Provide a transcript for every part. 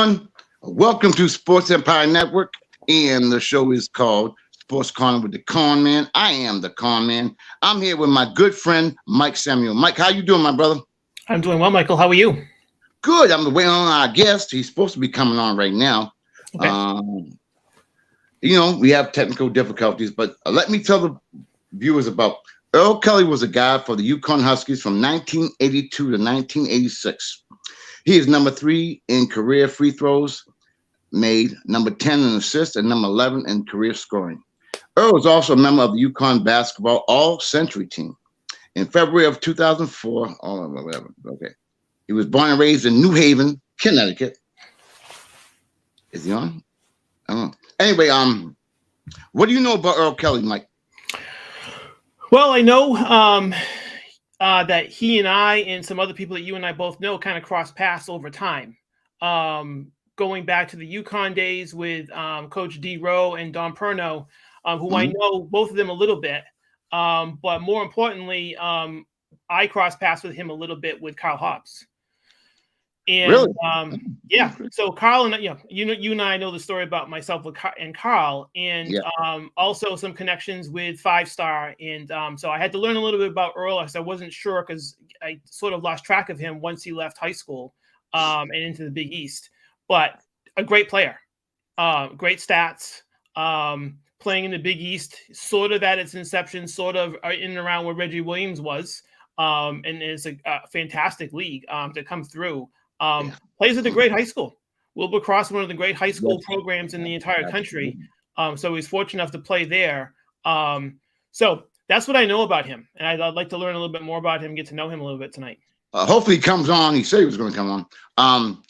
everyone. Welcome to Sports Empire Network, and the show is called Sports Corner with the Conn Man. I am the Conn Man. I'm here with my good friend Mike Samuel. Mike, how you doing, my brother? I'm doing well, Michael. How are you? Good. I'm waiting on our guest. He's supposed to be coming on right now. Okay. We have technical difficulties, but let me tell the viewers about Earl Kelly. Was a guy for the Yukon Huskies from 1982 to 1986. He is number 3 in career free throws made, number 10 in assists, and number 11 in career scoring. Earl was also a member of the Yukon basketball all-century team. In February of 2004, he was born and raised in New Haven, Connecticut. Is he on? I don't know. Anyway, what do you know about Earl Kelly, Mike? Well, I know that he and I and some other people that you and I both know kind of crossed paths over time. Going back to the Yukon days with Coach D. Rowe and Don Perno, who I know both of them a little bit. But more importantly, I crossed paths with him a little bit with Carl Hobbs. And really? Yeah, so Carl and you and I know the story about myself and Carl, and also some connections with Five Star, and so I had to learn a little bit about Earl because I wasn't sure because I sort of lost track of him once he left high school and into the Big East. But a great player, great stats, playing in the Big East, sort of at its inception, sort of in and around where Reggie Williams was, and it's a fantastic league to come through. Plays at a great high school. Wilbur-Cross, one of the great high school programs in the entire country. So he's fortunate enough to play there. So that's what I know about him. And I'd like to learn a little bit more about him, get to know him a little bit tonight. Hopefully he comes on. He said he was going to come on.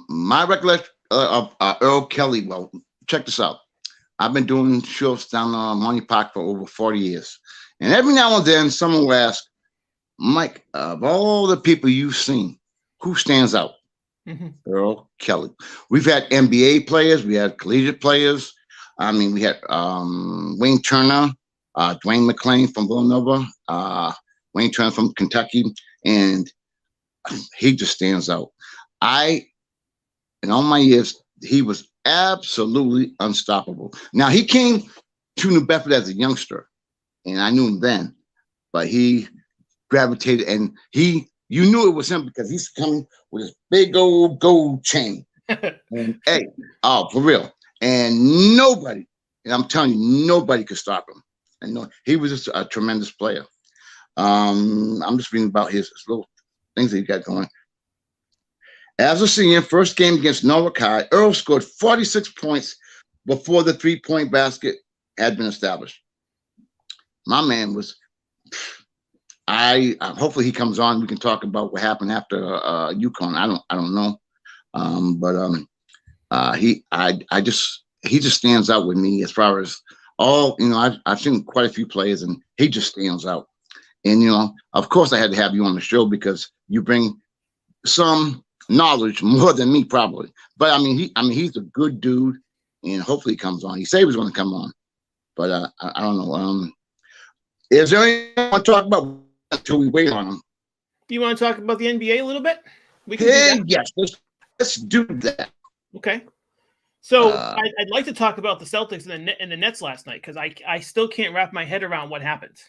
My recollection of Earl Kelly, well, check this out. I've been doing shows down on Monty Park for over 40 years. And every now and then someone will ask, Mike, of all the people you've seen, who stands out? Earl Kelly. We've had NBA players. We had collegiate players. I mean, we had Wayne Turner, Dwayne McClain from Villanova, Wayne Turner from Kentucky, and he just stands out. In all my years, he was absolutely unstoppable. Now, he came to New Bedford as a youngster, and I knew him then, but he gravitated, and you knew it was him because he's coming with his big old gold chain. And for real. And nobody, and I'm telling you, nobody could stop him. And no, he was just a tremendous player. I'm just reading about his little things that he got going. As a senior, first game against Norwalk High, Earl scored 46 points before the three-point basket had been established. My man was... hopefully he comes on. We can talk about what happened after Yukon. I don't know, he just stands out with me as far as all. I've seen quite a few players, and he just stands out. And of course, I had to have you on the show because you bring some knowledge more than me probably. But he's a good dude, and hopefully he comes on. He said he was going to come on, but I don't know. Is there anything you want to talk about? Until we wait on him. Do you want to talk about the NBA a little bit? We can do that. Yes, let's do that. Okay. So I'd like to talk about the Celtics and the Nets last night because I still can't wrap my head around what happened.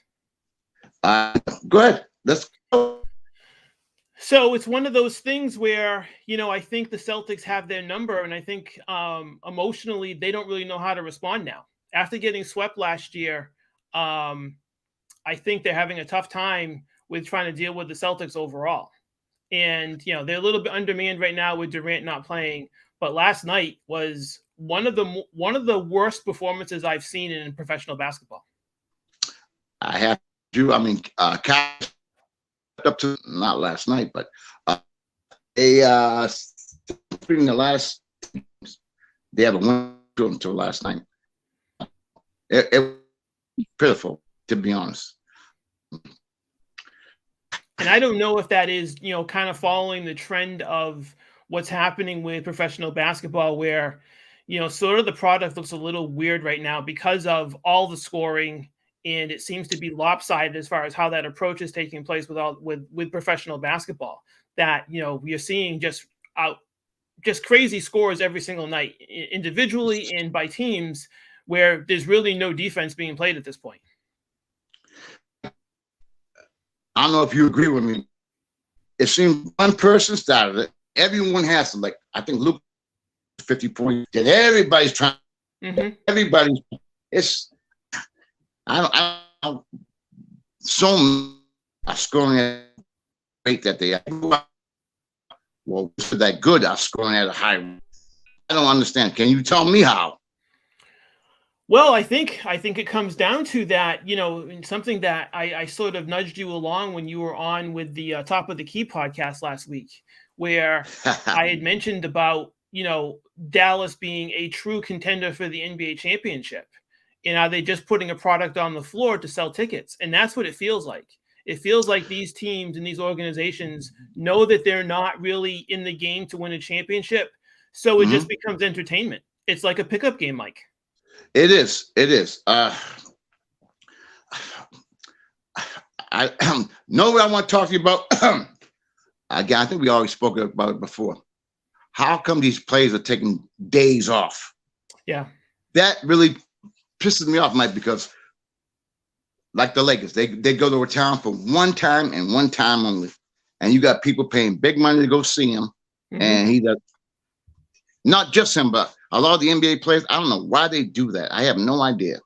Go ahead. Let's go. So it's one of those things where, I think the Celtics have their number, and I think emotionally they don't really know how to respond now. After getting swept last year, I think they're having a tough time with trying to deal with the Celtics overall. And, they're a little bit undermanned right now with Durant not playing. But last night was one of the worst performances I've seen in professional basketball. I have to. Up to not last night, but in the last they have a win until last night. It was pitiful, to be honest. And I don't know if that is, kind of following the trend of what's happening with professional basketball where, sort of the product looks a little weird right now because of all the scoring, and it seems to be lopsided as far as how that approach is taking place with professional basketball. That, you're seeing just just crazy scores every single night, individually and by teams, where there's really no defense being played at this point. I don't know if you agree with me. It seems one person started it. Everyone has to, like, I think Luke 50 points. That everybody's trying. Everybody's. It's. I don't. So are scoring at a rate that they are. Well, that good are scoring at a high rate. I don't understand. Can you tell me how? Well, I think it comes down to that, something that I sort of nudged you along when you were on with the Top of the Key podcast last week, where I had mentioned about, Dallas being a true contender for the NBA championship. And are they just putting a product on the floor to sell tickets? And that's what it feels like. It feels like these teams and these organizations know that they're not really in the game to win a championship. So it just becomes entertainment. It's like a pickup game, Mike. It is. It is. I know what I want to talk to you about. Again, I think we already spoke about it before. How come these players are taking days off? Yeah. That really pisses me off, Mike, because like the Lakers, they go to a town for one time and one time only. And you got people paying big money to go see him. And he does. Not just him, but a lot of the NBA players, I don't know why they do that. I have no idea.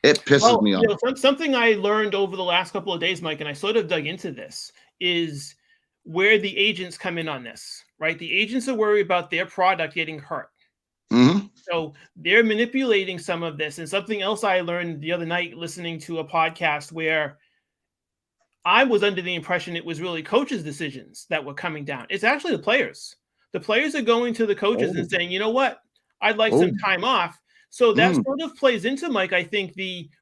It pisses me off. Something I learned over the last couple of days, Mike, and I sort of dug into this, is where the agents come in on this, right? The agents are worried about their product getting hurt. So they're manipulating some of this. And something else I learned the other night listening to a podcast where I was under the impression it was really coaches' decisions that were coming down. It's actually the players. The players are going to the coaches and saying, you know what, I'd like some time off. So that sort of plays into, Mike, I think,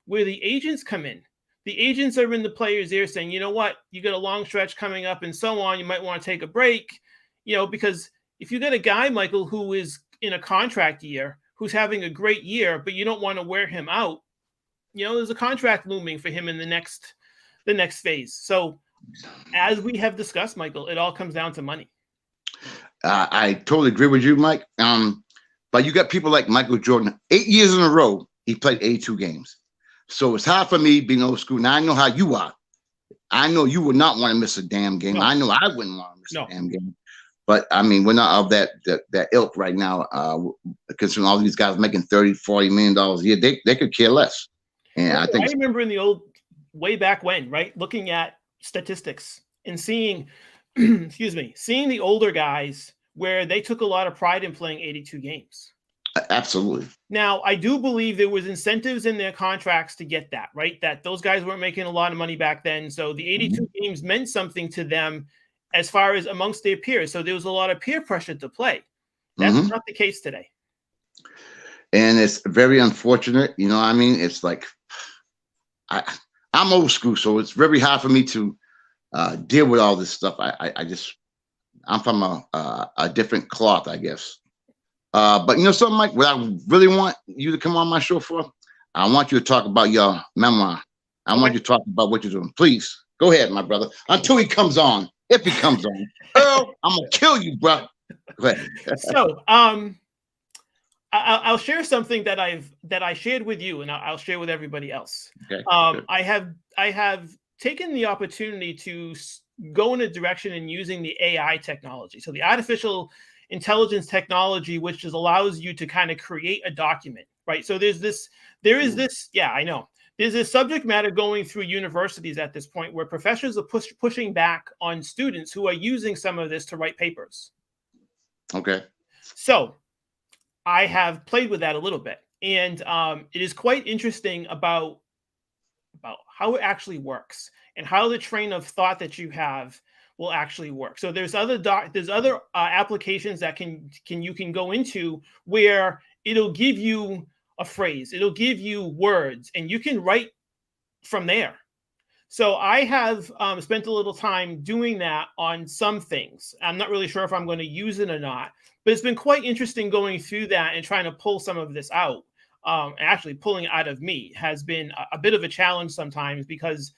where the agents come in. The agents are in the players' ear saying, you know what, you got a long stretch coming up and so on. You might want to take a break, because if you got a guy, Michael, who is in a contract year, who's having a great year, but you don't want to wear him out, there's a contract looming for him in the next phase. So as we have discussed, Michael, it all comes down to money. I totally agree with you, Mike. But you got people like Michael Jordan. 8 years in a row, he played 82 games. So it's hard for me being old school. Now I know how you are. I know you would not want to miss a damn game. No. I know I wouldn't want to miss a damn game. But I mean, we're not of that ilk right now. Considering all these guys making $30-40 million a year, they could care less. And I remember in the old way back when, right, looking at statistics and seeing. Seeing the older guys where they took a lot of pride in playing 82 games. Absolutely. Now, I do believe there was incentives in their contracts to get that, right? That those guys weren't making a lot of money back then. So the 82 games meant something to them as far as amongst their peers. So there was a lot of peer pressure to play. That's not the case today. And it's very unfortunate. I mean, it's like, I'm old school, so it's very hard for me to deal with all this stuff. I'm from a different cloth, I guess. But something, Mike, what I really want you to come on my show for, I want you to talk about your memoir. I want you to talk about what you're doing. Please, go ahead, my brother. Until he comes on, if he comes on. Earl, I'm going to kill you, bro. Go ahead. So, I'll share something that I shared with you, and I'll share with everybody else. Okay. I have taken the opportunity to go in a direction in using the AI technology. So the artificial intelligence technology, which allows you to kind of create a document, right? So there's this subject matter going through universities at this point where professors are pushing back on students who are using some of this to write papers. Okay. So I have played with that a little bit, and it is quite interesting about how it actually works and how the train of thought that you have will actually work. So there's other applications that you can go into where it'll give you a phrase, it'll give you words, and you can write from there. So I have spent a little time doing that on some things. I'm not really sure if I'm going to use it or not, but it's been quite interesting going through that and trying to pull some of this out. Actually pulling it out of me has been a bit of a challenge sometimes because,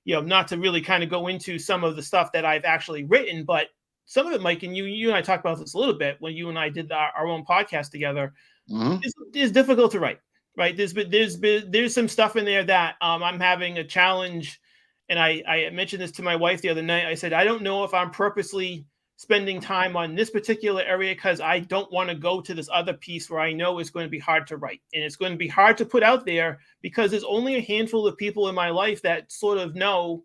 not to really kind of go into some of the stuff that I've actually written, but some of it, Mike, and you and I talked about this a little bit when you and I did our own podcast together. It's difficult to write, right? There's some stuff in there that I'm having a challenge, and I mentioned this to my wife the other night. I said I don't know if I'm purposely spending time on this particular area because I don't want to go to this other piece where I know it's going to be hard to write, and it's going to be hard to put out there because there's only a handful of people in my life that sort of know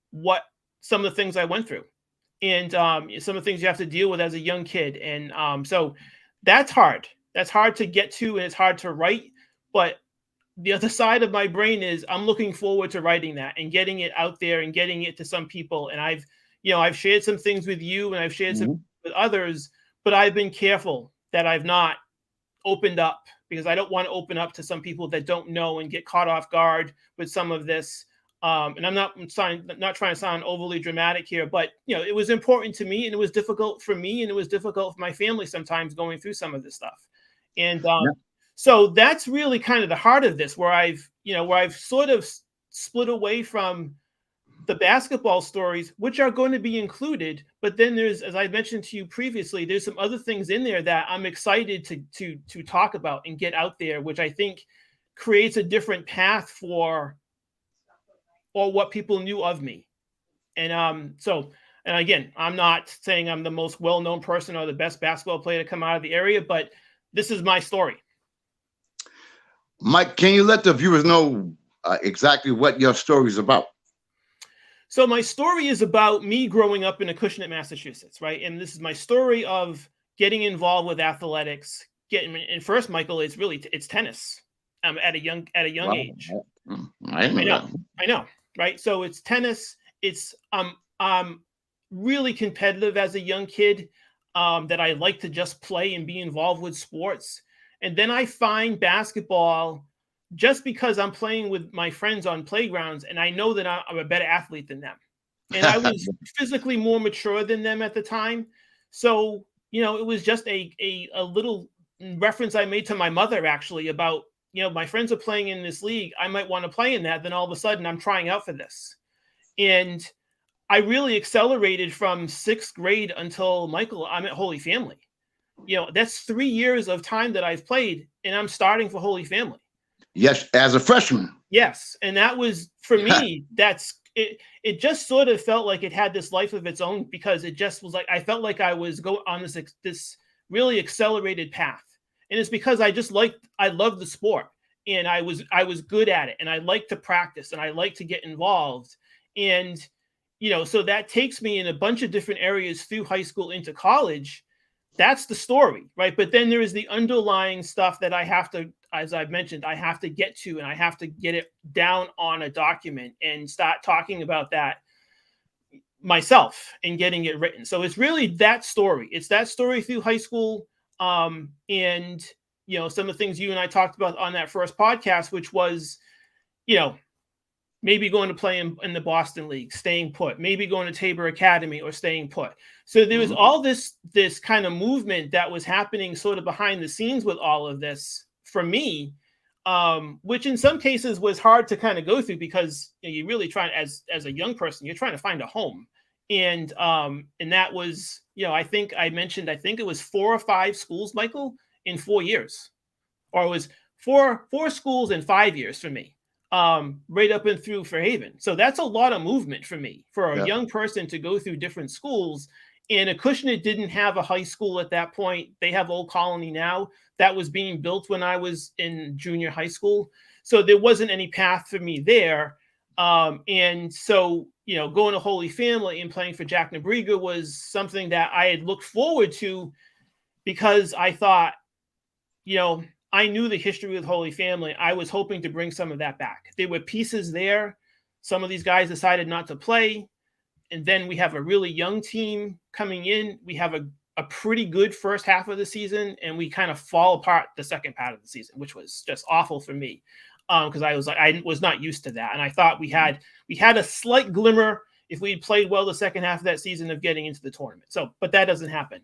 what some of the things I went through, and some of the things you have to deal with as a young kid, and so that's hard. That's hard to get to, and it's hard to write. But the other side of my brain is I'm looking forward to writing that and getting it out there and getting it to some people. And I've shared some things with you, and I've shared some with others, but I've been careful that I've not opened up because I don't want to open up to some people that don't know and get caught off guard with some of this. And I'm not trying to sound overly dramatic here, but it was important to me, and it was difficult for me, and it was difficult for my family sometimes going through some of this stuff. And so that's really kind of the heart of this, where I've sort of split away from the basketball stories, which are going to be included. But then there's, as I mentioned to you previously, there's some other things in there that I'm excited to talk about and get out there, which I think creates a different path for or what people knew of me. And and again, I'm not saying I'm the most well-known person or the best basketball player to come out of the area, but this is my story. Mike, can you let the viewers know exactly what your story is about? So my story is about me growing up in Acushnet, Massachusetts, right? And this is my story of getting involved with athletics. And first, Michael, it's tennis. At a young age. I know, right? So it's tennis. It's really competitive as a young kid. That I like to just play and be involved with sports. And then I find basketball just because I'm playing with my friends on playgrounds, and I know that I'm a better athlete than them. And I was physically more mature than them at the time. So, it was just a little reference I made to my mother, actually, about, my friends are playing in this league. I might want to play in that. Then all of a sudden I'm trying out for this. And I really accelerated from 6th grade until, Michael, I'm at Holy Family. That's 3 years of time that I've played, and I'm starting for Holy Family. Yes, as a freshman. Yes, and that was, for me, that's it. It just sort of felt like it had this life of its own, because it just was like I felt like I was going on this really accelerated path, and it's because I loved the sport, and I was good at it, and I liked to practice, and I liked to get involved, and so that takes me in a bunch of different areas through high school into college. That's the story, right? But then there is the underlying stuff that I have to, as I've mentioned, I have to get to, and I have to get it down on a document and start talking about that myself and getting it written. So it's really that story. It's that story through high school. And some of the things you and I talked about on that first podcast, which was, maybe going to play in the Boston League, staying put, maybe going to Tabor Academy or staying put. So there was all this kind of movement that was happening sort of behind the scenes with all of this for me, which in some cases was hard to kind of go through, because you really try, as a young person, you're trying to find a home. And that was, I think it was 4 or 5 schools, Michael, in 4 years, or it was four schools in 5 years for me. Right up and through Fairhaven. So that's a lot of movement for me, for a young person to go through different schools. And Acushnet didn't have a high school at that point. They have Old Colony now. That was being built when I was in junior high school. So there wasn't any path for me there. And so, going to Holy Family and playing for Jack Nebriga was something that I had looked forward to, because I thought, I knew the history with Holy Family. I was hoping to bring some of that back. There were pieces there. Some of these guys decided not to play. And then we have a really young team coming in. We have a pretty good first half of the season, and we kind of fall apart the second part of the season, which was just awful for me, because I was not used to that. And I thought we had a slight glimmer, if we played well the second half of that season, of getting into the tournament. So, but that doesn't happen.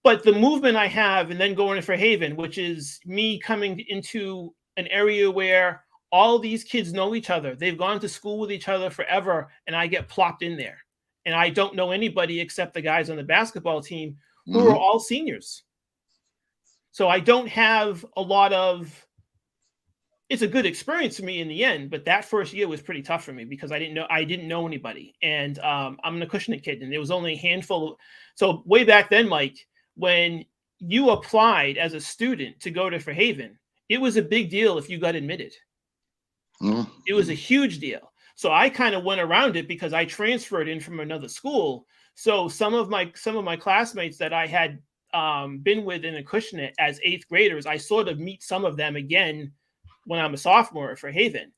But the movement I have, and then going to Fairhaven, which is me coming into an area where all these kids know each other. They've gone to school with each other forever, and I get plopped in there. and I don't know anybody except the guys on the basketball team who are all seniors. So I don't have a lot of. It's a good experience for me in the end, but that first year was pretty tough for me because I didn't know anybody, and I'm an Acushnet kid, and there was only a handful. So way back then, Mike, when you applied as a student to go to Fairhaven, it was a big deal if you got admitted. It was a huge deal. So I kind of went around it because I transferred in from another school. So some of my classmates that I had been with in Acushnet as 8th graders, I sort of meet some of them again when I'm a sophomore at Fairhaven,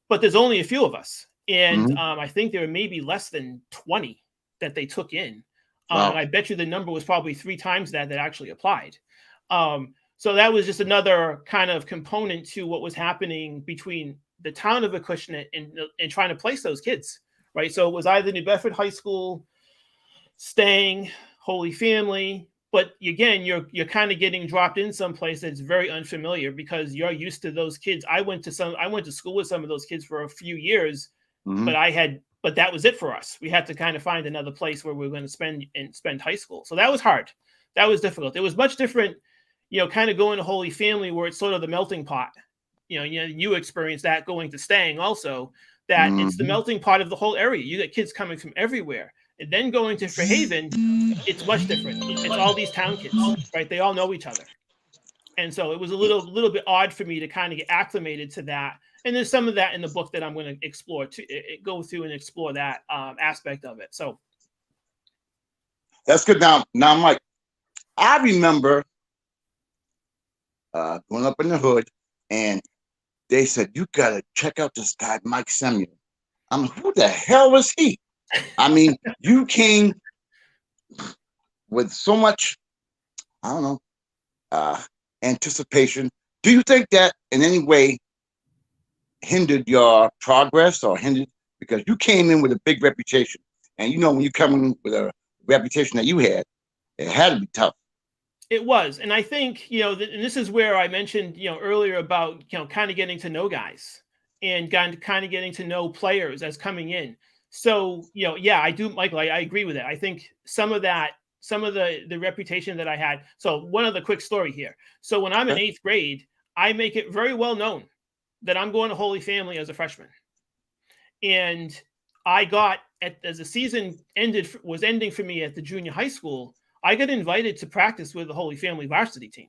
but there's only a few of us. And I think there were maybe less than 20 that they took in. Wow. And I bet you the number was probably 3 times that actually applied. So that was just another kind of component to what was happening between the town of Acushnet and trying to place those kids, right? So it was either New Bedford High School, Stang, Holy Family, but again, you're kind of getting dropped in someplace that's very unfamiliar because you're used to those kids. I went to school with some of those kids for a few years, but that was it for us. We had to kind of find another place where we were going to spend high school. So that was hard. That was difficult. It was much different, kind of going to Holy Family where it's sort of the melting pot. You experienced that going to Stang also, that it's the melting pot of the whole area. You get kids coming from everywhere. And then going to Fairhaven, it's much different. It's all these town kids, right? They all know each other. And so it was a little bit odd for me to kind of get acclimated to that. And there's some of that in the book that I'm going to explore, go through and explore that aspect of it. So that's good. Now, Mike, I remember going up in the hood, and they said, you got to check out this guy, Mike Samuel. I'm like, who the hell was he? I mean, you came with so much, I don't know, anticipation. Do you think that in any way hindered your progress or hindered, because you came in with a big reputation, and when you come in with a reputation that you had, it had to be tough. It was. And I think, and this is where I mentioned, earlier about, kind of getting to know guys and kind of getting to know players as coming in. So, I do, Michael, I agree with it. I think some of the reputation that I had. So one other quick story here. So when I'm in 8th grade, I make it very well known that I'm going to Holy Family as a freshman. And I got, as the season was ending for me at the junior high school, I got invited to practice with the Holy Family varsity team.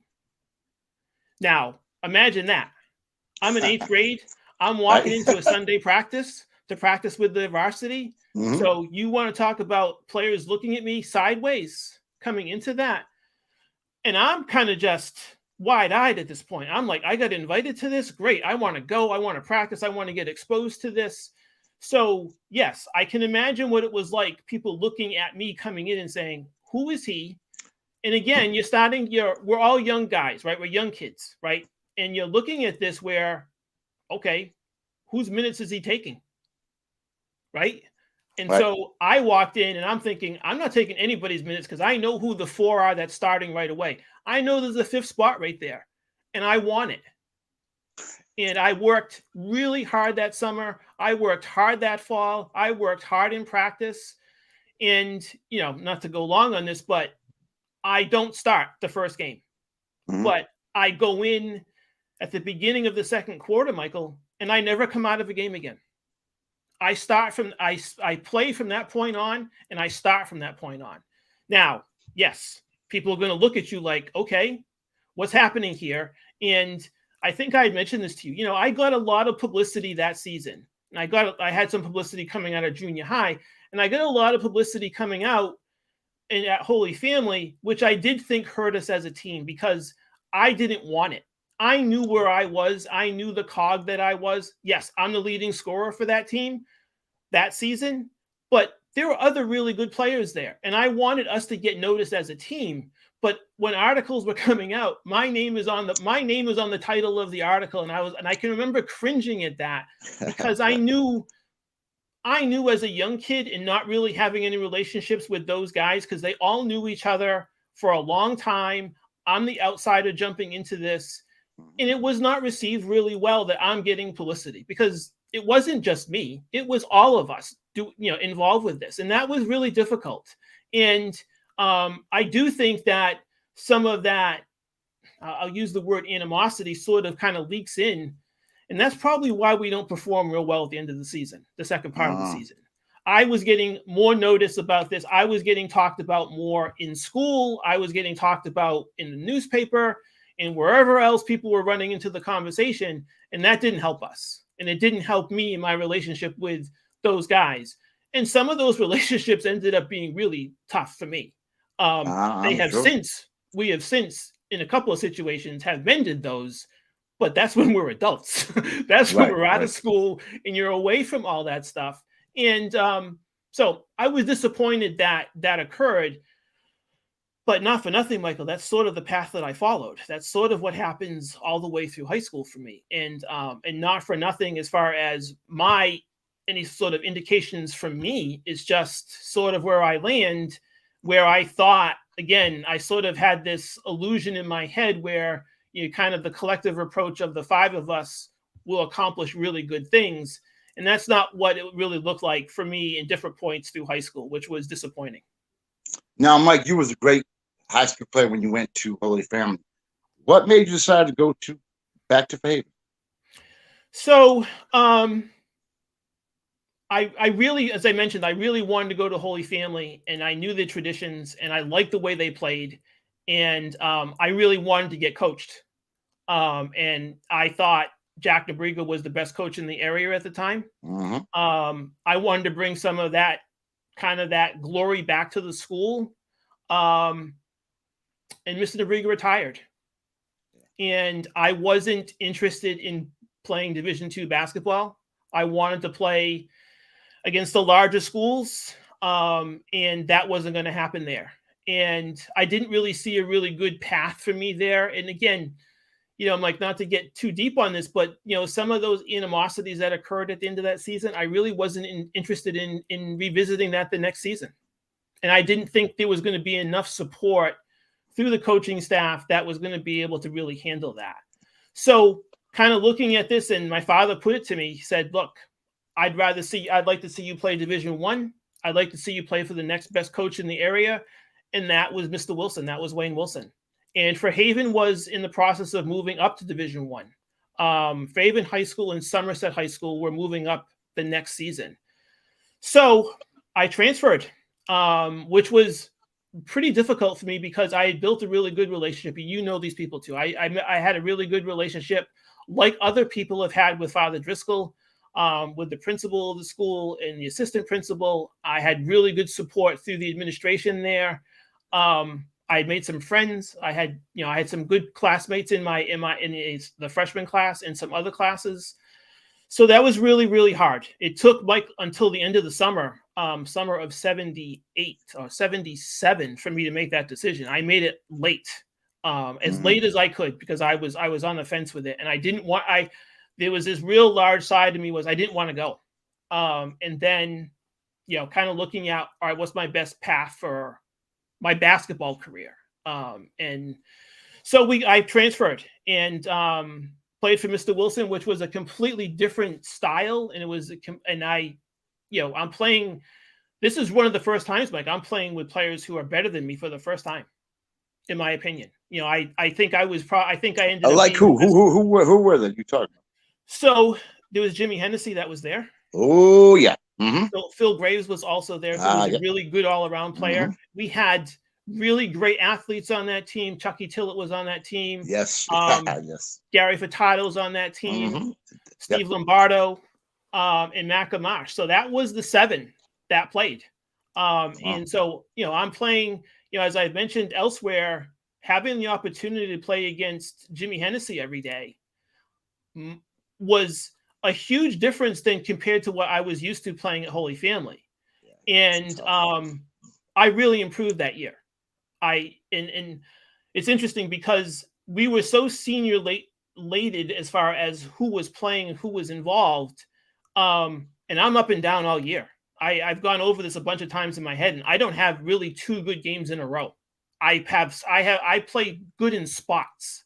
Now, imagine that. I'm in 8th grade. I'm walking into a Sunday practice to practice with the varsity. So you want to talk about players looking at me sideways coming into that. And I'm kind of just wide-eyed at this point. I'm like, I got invited to this. Great. I want to go. I want to practice. I want to get exposed to this. So yes, I can imagine what it was like, people looking at me coming in and saying, who is he? And again, we're all young guys, right? We're young kids, right? And you're looking at this where, okay, whose minutes is he taking? Right? And so I walked in and I'm thinking, I'm not taking anybody's minutes because I know who the 4 are that's starting right away. I know there's a 5th spot right there and I want it. And I worked really hard that summer. I worked hard that fall. I worked hard in practice. And, not to go long on this, but I don't start the first game. But I go in at the beginning of the second quarter, Michael, and I never come out of a game again. I play from that point on, and I start from that point on. Now, yes, people are going to look at you like, okay, what's happening here? And I think I had mentioned this to you. I got a lot of publicity that season. And I had some publicity coming out of junior high, and I got a lot of publicity coming out at Holy Family, which I did think hurt us as a team because I didn't want it. I knew where I was. I knew the cog that I was. Yes, I'm the leading scorer for that team that season, but there were other really good players there. And I wanted us to get noticed as a team. But when articles were coming out, my name was on the title of the article. And I can remember cringing at that because I knew as a young kid and not really having any relationships with those guys because they all knew each other for a long time. I'm the outsider jumping into this. And it was not received really well that I'm getting publicity because it wasn't just me. It was all of us involved with this. And that was really difficult. And I do think that some of that, I'll use the word animosity, sort of kind of leaks in. And that's probably why we don't perform real well at the end of the season, the second part of the season. I was getting more notice about this. I was getting talked about more in school. I was getting talked about in the newspaper and wherever else people were running into the conversation. And that didn't help us. And it didn't help me in my relationship with those guys. And some of those relationships ended up being really tough for me. We have since, in a couple of situations, have mended those. But that's when we're adults. That's when we're out of school and you're away from all that stuff. And so I was disappointed that that occurred, but not for nothing, Michael. That's sort of the path that I followed. That's sort of what happens all the way through high school for me. And not for nothing, as far as any sort of indications from me, is just sort of where I land, where I thought, again, I sort of had this illusion in my head where kind of the collective approach of the five of us will accomplish really good things. And that's not what it really looked like for me in different points through high school, which was disappointing. Now, Mike, you was a great high school player when you went to Holy Family. What made you decide to go back to Fayetteville? So I really, as I mentioned, I really wanted to go to Holy Family, and I knew the traditions and I liked the way they played. And I really wanted to get coached. And I thought Jack DeBriga was the best coach in the area at the time. I wanted to bring some of that kind of that glory back to the school. And Mr. DeBriga retired. And I wasn't interested in playing Division II basketball. I wanted to play against the larger schools. And that wasn't going to happen there. And I didn't really see a really good path for me there. And again, I'm like, not to get too deep on this, but some of those animosities that occurred at the end of that season, I really wasn't interested in revisiting that the next season. And I didn't think there was going to be enough support through the coaching staff that was going to be able to really handle that. So kind of looking at this, and my father put it to me, he said, look, I'd like to see you play Division I. I'd like to see you play for the next best coach in the area. And that was Mr. Wilson. That was Wayne Wilson. And Fairhaven was in the process of moving up to Division I. Fairhaven High School and Somerset High School were moving up the next season. So I transferred, which was pretty difficult for me because I had built a really good relationship. These people too. I had a really good relationship, like other people have had with Father Driscoll, with the principal of the school and the assistant principal. I had really good support through the administration there. I had made some friends. I had some good classmates in the freshman class and some other classes. So that was really, really hard. It took until the end of the summer of 78 or 77 for me to make that decision. I made it late, as late as I could, because I was on the fence with it. And I didn't want, there was this real large side to me was I didn't want to go. And then, kind of looking at, all right, what's my best path for my basketball career. And so I transferred and played for Mr. Wilson, which was a completely different style. And I'm playing, this is one of the first times, Mike, I'm playing with players who are better than me for the first time, in my opinion. I think I ended up. Like who were they you talking about? So there was Jimmy Hennessy that was there. Oh yeah. So Phil Graves was also there, who was a really good all-around player. We had really great athletes on that team. Chucky Tillett was on that team. Yes. Yes. Gary Furtado was on that team. Steve Lombardo, and Matt Gamache. So that was the 7 that played. And so, I'm playing, as I mentioned elsewhere, having the opportunity to play against Jimmy Hennessy every day was a huge difference than compared to what I was used to playing at Holy Family. And I really improved that year. And it's interesting because we were so senior lated as far as who was playing and who was involved. And I'm up and down all year. I've gone over this a bunch of times in my head, and I don't have really 2 good games in a row. I play good in spots.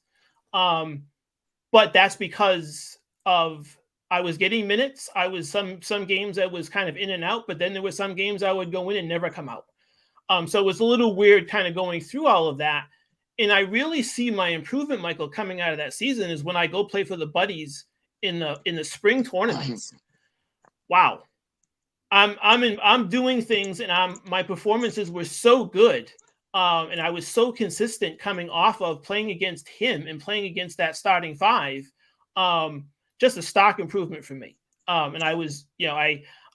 But that's because of I was getting minutes. I was some games I was kind of in and out, but then there were some games I would go in and never come out. So it was a little weird kind of going through all of that. And I really see my improvement, Michael, coming out of that season is when I go play for the buddies in the spring tournaments. Wow. I'm doing things, and my performances were so good. And I was so consistent coming off of playing against him and playing against that starting five. Just a stock improvement for me. And I was,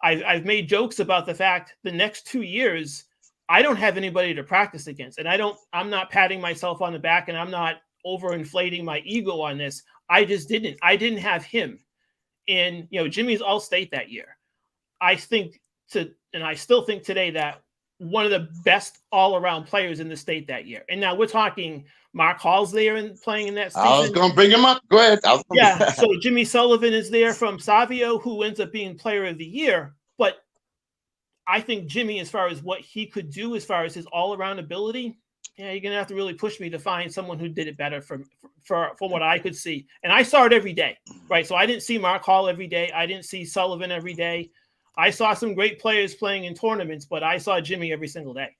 I've made jokes about the fact the next 2 years, I don't have anybody to practice against. And I'm not patting myself on the back, and I'm not overinflating my ego on this. I didn't have him. And, Jimmy's All-State that year. I still think today that one of the best all-around players in the state that year. And now we're talking Mark Hall's there and playing in that season. I was going to bring him up. Go ahead. Yeah. So Jimmy Sullivan is there from Savio, who ends up being player of the year. But I think Jimmy, as far as what he could do, as far as his all-around ability, you're going to have to really push me to find someone who did it better from what I could see. And I saw it every day, right? So I didn't see Mark Hall every day. I didn't see Sullivan every day. I saw some great players playing in tournaments, but I saw Jimmy every single day.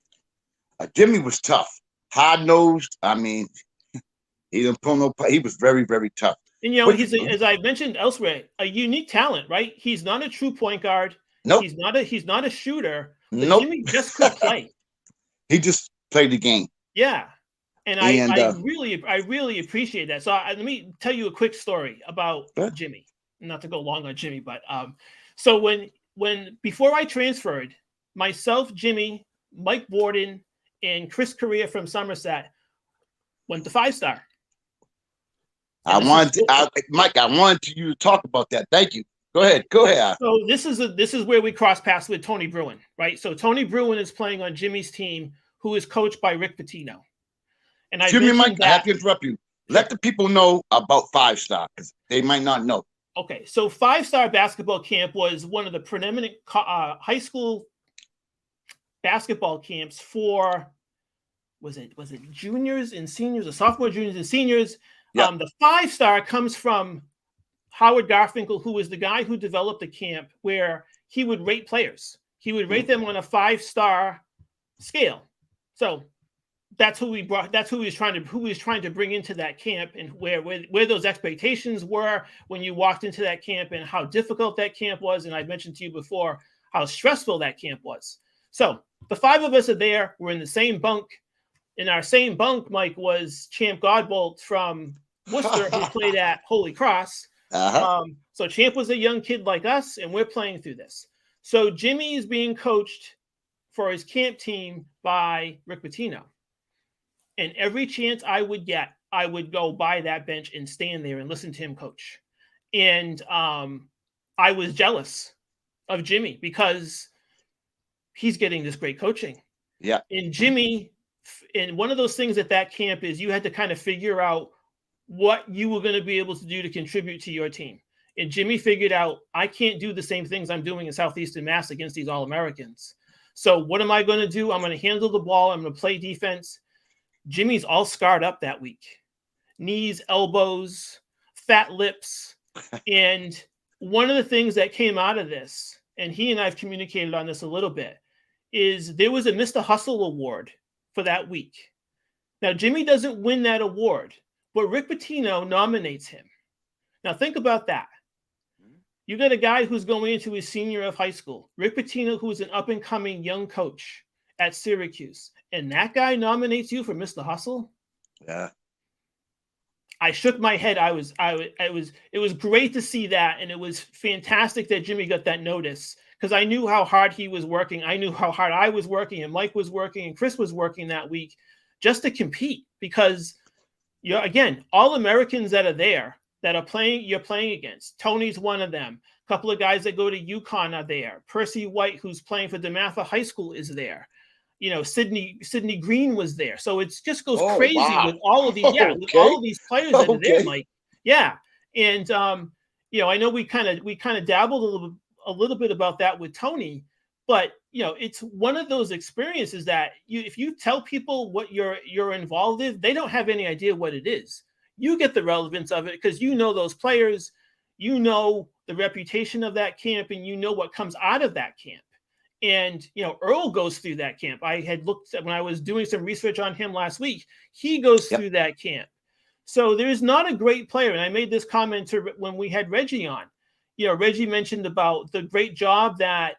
Jimmy was tough, hard-nosed. I mean, he didn't pull no. He was very, very tough. And he's as I mentioned elsewhere, a unique talent, right? He's not a true point guard. Nope. He's not a shooter. But nope. Jimmy just could play. He just played the game. Yeah, and I really appreciate that. So let me tell you a quick story about Jimmy. Not to go long on Jimmy, but so when before I transferred, myself, Jimmy, Mike Borden, and Chris Correa from Somerset went to 5-star. Mike, I wanted you to talk about that. Thank you. Go ahead. So this is where we cross paths with Tony Bruin, right? So Tony Bruin is playing on Jimmy's team, who is coached by Rick Pitino. And Mike, I have to interrupt you. Let the people know about 5-star because they might not know. Okay, so 5-star basketball camp was one of the preeminent high school basketball camps for was it juniors and seniors, or sophomore, juniors, and seniors. Yeah. The 5-star comes from Howard Garfinkel, who was the guy who developed the camp where he would rate players. He would rate them on a 5-star scale. So that's who he was trying to bring into that camp, and where those expectations were when you walked into that camp, and how difficult that camp was. And I mentioned to you before how stressful that camp was. So the 5 of us are there. We're in the same bunk. In our same bunk, Mike, was Champ Godbolt from Worcester, who played at Holy Cross. Uh-huh. So Champ was a young kid like us, and we're playing through this. So Jimmy is being coached for his camp team by Rick Pitino. And every chance I would get, I would go by that bench and stand there and listen to him coach. And I was jealous of Jimmy because he's getting this great coaching. Yeah. And Jimmy, and one of those things at that camp is you had to kind of figure out what you were going to be able to do to contribute to your team. And Jimmy figured out, I can't do the same things I'm doing in Southeastern Mass against these All-Americans. So what am I going to do? I'm going to handle the ball. I'm going to play defense. Jimmy's all scarred up that week. Knees, elbows, fat lips. And one of the things that came out of this, and he and I have communicated on this a little bit, is there was a Mr. Hustle award for that week. Now, Jimmy doesn't win that award, but Rick Pitino nominates him. Now, think about that. You got a guy who's going into his senior year of high school, Rick Pitino, who's an up-and-coming young coach at Syracuse, and that guy nominates you for Mr. Hustle. Yeah. I shook my head. It was great to see that, and it was fantastic that Jimmy got that notice, because I knew how hard he was working. I knew how hard I was working, and Mike was working, and Chris was working that week just to compete, because again, all Americans that are there that are playing, you're playing against. Tony's one of them. A couple of guys that go to UConn are there. Percy White, who's playing for DeMatha High School, is there. Sidney Green was there. So it just goes crazy with all of these. Yeah, with all of these players that are there, Mike. Yeah, and I know we kind of dabbled a little bit about that with Tony, but it's one of those experiences that if you tell people what you're involved in, they don't have any idea what it is. You get the relevance of it because those players. you know the reputation of that camp, and you know what comes out of that camp. And, Earl goes through that camp. I had looked at, when I was doing some research on him last week, he goes through that camp. So there's not a great player. And I made this comment when we had Reggie on. Reggie mentioned about the great job that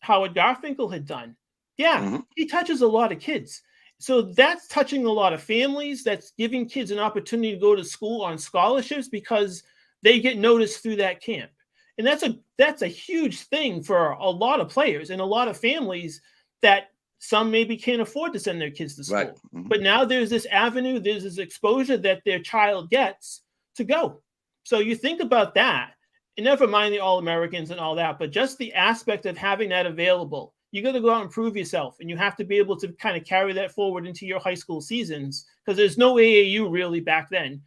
Howard Garfinkel had done. Yeah, he touches a lot of kids. So that's touching a lot of families. That's giving kids an opportunity to go to school on scholarships because they get noticed through that camp. And that's a huge thing for a lot of players and a lot of families that some maybe can't afford to send their kids to school. Right. But now there's this avenue, there's this exposure that their child gets to go. So you think about that, and never mind the All-Americans and all that, but just the aspect of having that available. You got to go out and prove yourself, and you have to be able to kind of carry that forward into your high school seasons because there's no AAU really back then.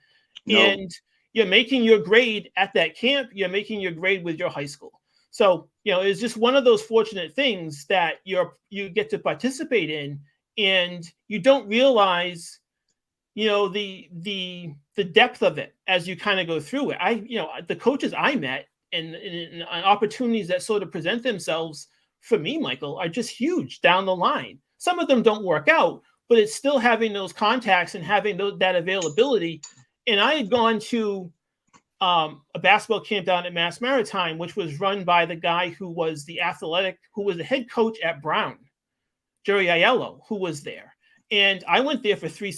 No. And you're making your grade at that camp. You're making your grade with your high school. So, it's just one of those fortunate things that you get to participate in, and you don't realize, the depth of it as you kind of go through it. The coaches I met and opportunities that sort of present themselves for me, Michael, are just huge down the line. Some of them don't work out, but it's still having those contacts and having that availability. And I had gone to a basketball camp down at Mass Maritime, which was run by the guy who was the head coach at Brown, Jerry Aiello, who was there. And I went there for 3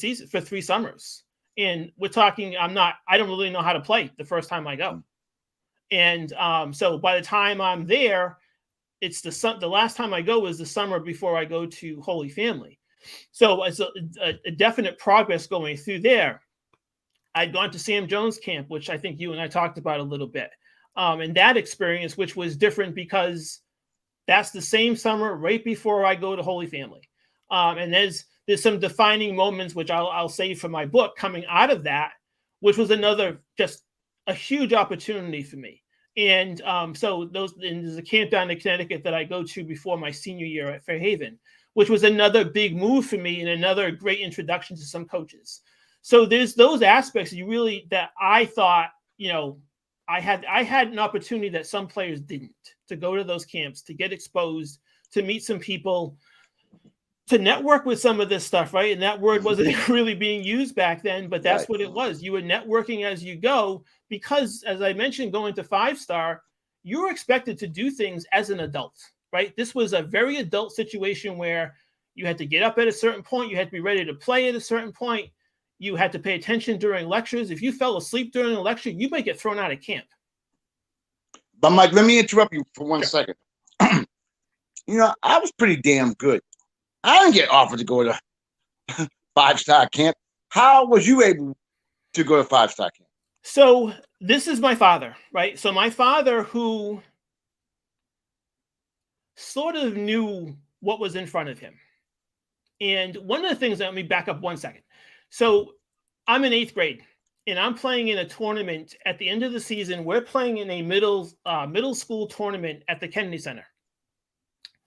summers. And we're talking, I don't really know how to play the first time I go. And so by the time I'm there, it's the last time I go is the summer before I go to Holy Family. So it's a definite progress going through there. I'd gone to Sam Jones camp, which I think you and I talked about a little bit. And that experience, which was different because that's the same summer right before I go to Holy Family. And there's some defining moments, which I'll save for my book coming out of that, which was another just a huge opportunity for me. And so there's a camp down in Connecticut that I go to before my senior year at Fairhaven, which was another big move for me and another great introduction to some coaches. So there's those aspects that I thought, I had an opportunity that some players didn't, to go to those camps, to get exposed, to meet some people, to network with some of this stuff, right? And that word wasn't really being used back then, but that's what it was. You were networking as you go because, as I mentioned, going to 5-star, you were expected to do things as an adult, right? This was a very adult situation where you had to get up at a certain point. You had to be ready to play at a certain point. You had to pay attention during lectures. If you fell asleep during a lecture, you might get thrown out of camp. But Mike, let me interrupt you for 1 second. I was pretty damn good. I didn't get offered to go to 5-star camp. How was you able to go to 5-star camp? So this is my father, right? So my father, who sort of knew what was in front of him. And one of the things, let me back up 1 second. So I'm in 8th grade and I'm playing in a tournament at the end of the season. We're playing in a middle school tournament at the Kennedy Center.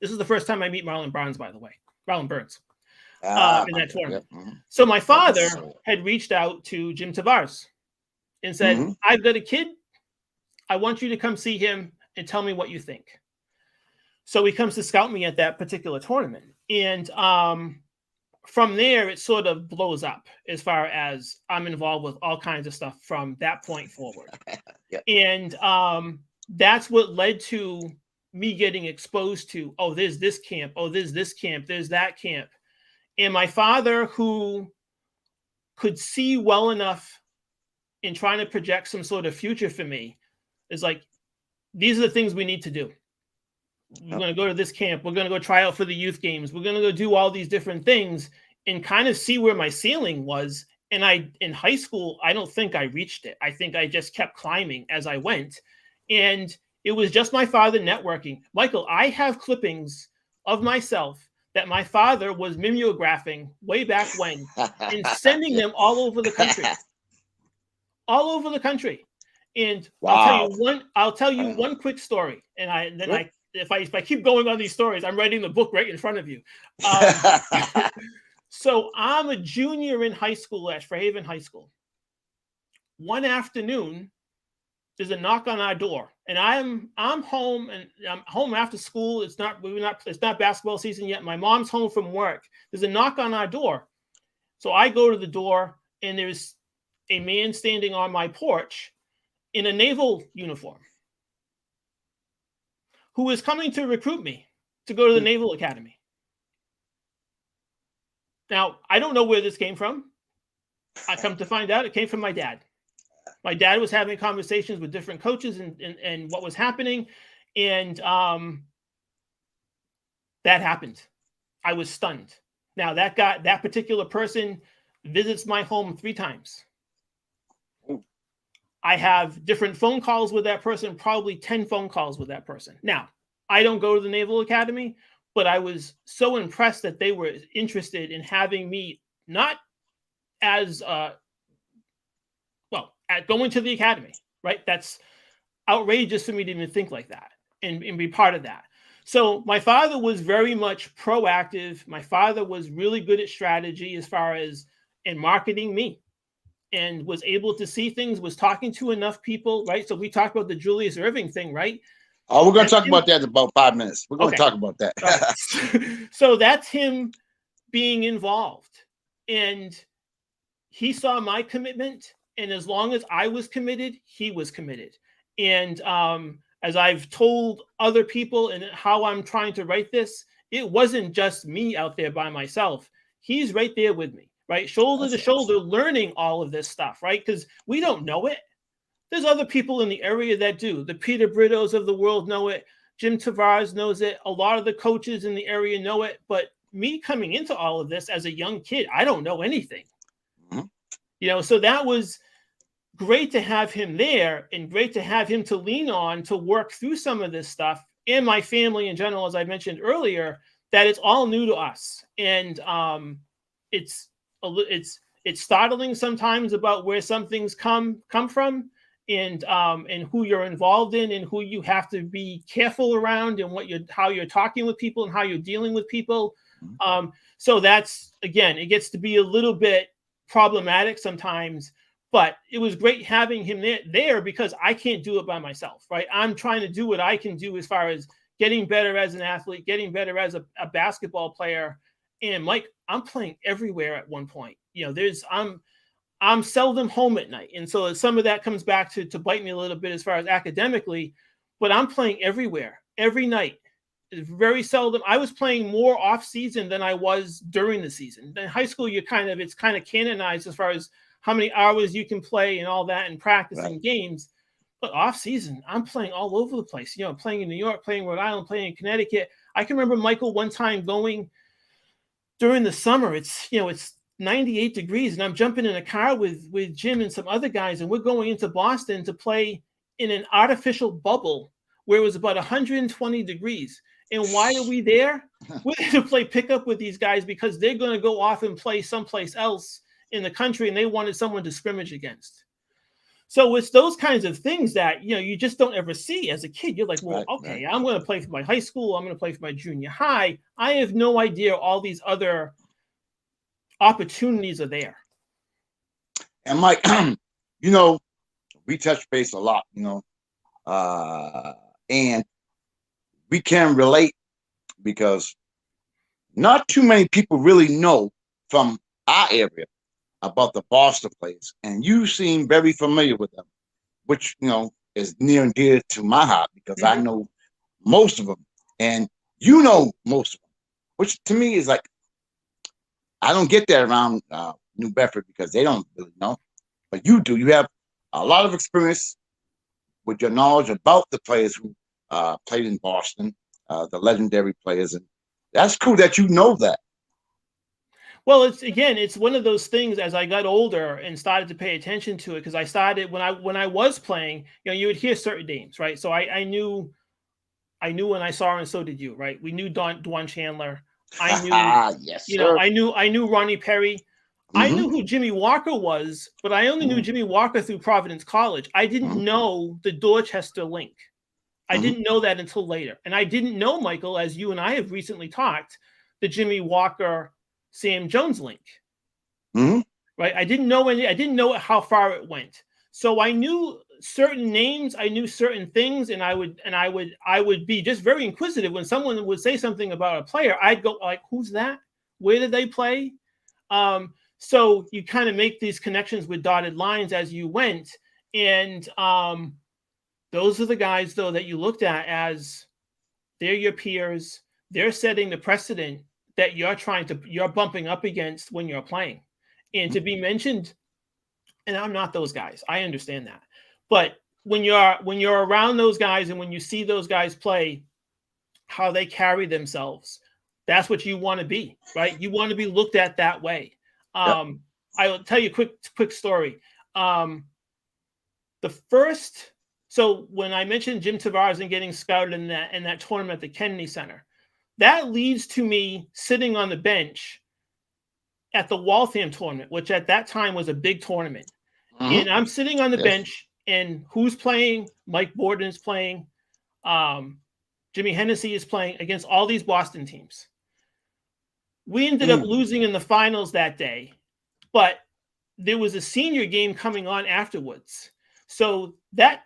This is the first time I meet Marlon Burns, by the way. Marlon Burns in that tournament. Yep. So my father had reached out to Jim Tavares and said, I've got a kid. I want you to come see him and tell me what you think. So he comes to scout me at that particular tournament. And from there, it sort of blows up as far as I'm involved with all kinds of stuff from that point forward. Yep. And that's what led to me getting exposed to, there's this camp, there's this camp, there's that camp. And my father, who could see well enough in trying to project some sort of future for me, is like, these are the things we need to do. We're going to go to this camp. We're going to go try out for the youth games. We're going to go do all these different things and kind of see where my ceiling was. And in high school, I don't think I reached it. I think I just kept climbing as I went. And it was just my father networking. Michael, I have clippings of myself that my father was mimeographing way back when and sending them all over the country. All over the country. And wow. I'll tell you one quick story. And if I keep going on these stories, I'm writing the book right in front of you. So I'm a junior in high school at Fairhaven High School. One afternoon, there's a knock on our door, and I'm home, and I'm home after school. It's not basketball season yet. My mom's home from work. There's a knock on our door. So I go to the door, and there's a man standing on my porch in a naval uniform who is coming to recruit me to go to the Naval Academy. Now, I don't know where this came from. I come to find out it came from my dad. My dad was having conversations with different coaches and what was happening. And that happened. I was stunned. Now, that particular person visits my home 3 times. I have different phone calls with that person, probably 10 phone calls with that person. Now, I don't go to the Naval Academy, but I was so impressed that they were interested in having me, not as at going to the academy, right? That's outrageous for me to even think like that and be part of that. So my father was very much proactive. My father was really good at strategy as far as in marketing me, and was able to see things, was talking to enough people, right? So we talked about the Julius Erving thing, right? Oh, we're going to talk about that in about 5 minutes. We're going to talk about that. Right. So that's him being involved. And he saw my commitment. And as long as I was committed, he was committed. And as I've told other people and how I'm trying to write this, it wasn't just me out there by myself. He's right there with me, right? Shoulder to shoulder, learning all of this stuff, right? Because we don't know it. There's other people in the area that do. The Peter Britos of the world know it. Jim Tavares knows it. A lot of the coaches in the area know it. But me coming into all of this as a young kid, I don't know anything. Mm-hmm. So that was great to have him there, and great to have him to lean on to work through some of this stuff, and my family in general, as I mentioned earlier, that it's all new to us. And it's startling sometimes about where some things come from, and who you're involved in, and who you have to be careful around, and how you're talking with people and how you're dealing with people. So that's, again, it gets to be a little bit problematic sometimes. But it was great having him there because I can't do it by myself, right? I'm trying to do what I can do as far as getting better as an athlete, getting better as a basketball player. And Mike, I'm playing everywhere at one point. I'm seldom home at night. And so some of that comes back to bite me a little bit as far as academically, but I'm playing everywhere, every night. It's very seldom. I was playing more off season than I was during the season. In high school, it's kind of canonized as far as how many hours you can play and all that, and practicing games. But off season, I'm playing all over the place. Playing in New York, playing Rhode Island, playing in Connecticut. I can remember Michael one time going during the summer. It's 98 degrees, and I'm jumping in a car with Jim and some other guys, and we're going into Boston to play in an artificial bubble where it was about 120 degrees. And why are we there? We're there to play pickup with these guys because they're going to go off and play someplace else in the country, and they wanted someone to scrimmage against. So it's those kinds of things that you just don't ever see as a kid. You're like, well, okay, I'm going to play for my high school, I'm going to play for my junior high. I have no idea all these other opportunities are there. And Mike, we touch base a lot, and we can relate because not too many people really know from our area about the Boston players, and you seem very familiar with them, which is near and dear to my heart because I know most of them, and most of them, which to me is like, I don't get that around New Bedford because they don't really know, but you do. You have a lot of experience with your knowledge about the players who played in Boston, the legendary players, and that's cool that you know that. Well, it's one of those things as I got older and started to pay attention to it, because I started when I was playing, you would hear certain names, right? So I knew when I saw, and so did you, right? We knew Dwan Chandler. I knew, yes, sir. I knew Ronnie Perry. I knew who Jimmy Walker was, but I only knew Jimmy Walker through Providence College. I didn't know the Dorchester link. I didn't know that until later. And I didn't know, Michael, as you and I have recently talked, the Jimmy Walker Sam Jones link. Right? I didn't know how far it went. So I knew certain names, I knew certain things, and I would be just very inquisitive when someone would say something about a player. I'd go like, "Who's that? Where did they play?" So you kind of make these connections with dotted lines as you went, and those are the guys though that you looked at as they're your peers. They're setting the precedent that you're bumping up against when you're playing, and to be mentioned. And I'm not those guys. I understand that. But when you're around those guys and when you see those guys play, how they carry themselves, that's what you want to be, right? You want to be looked at that way. I will tell you a quick story. So when I mentioned Jim Tavares and getting scouted in that tournament at the Kennedy Center, that leads to me sitting on the bench at the Waltham tournament, which at that time was a big tournament. And I'm sitting on the bench, and who's playing? Mike Borden is playing. Jimmy Hennessy is playing against all these Boston teams. We ended up losing in the finals that day, but there was a senior game coming on afterwards. So that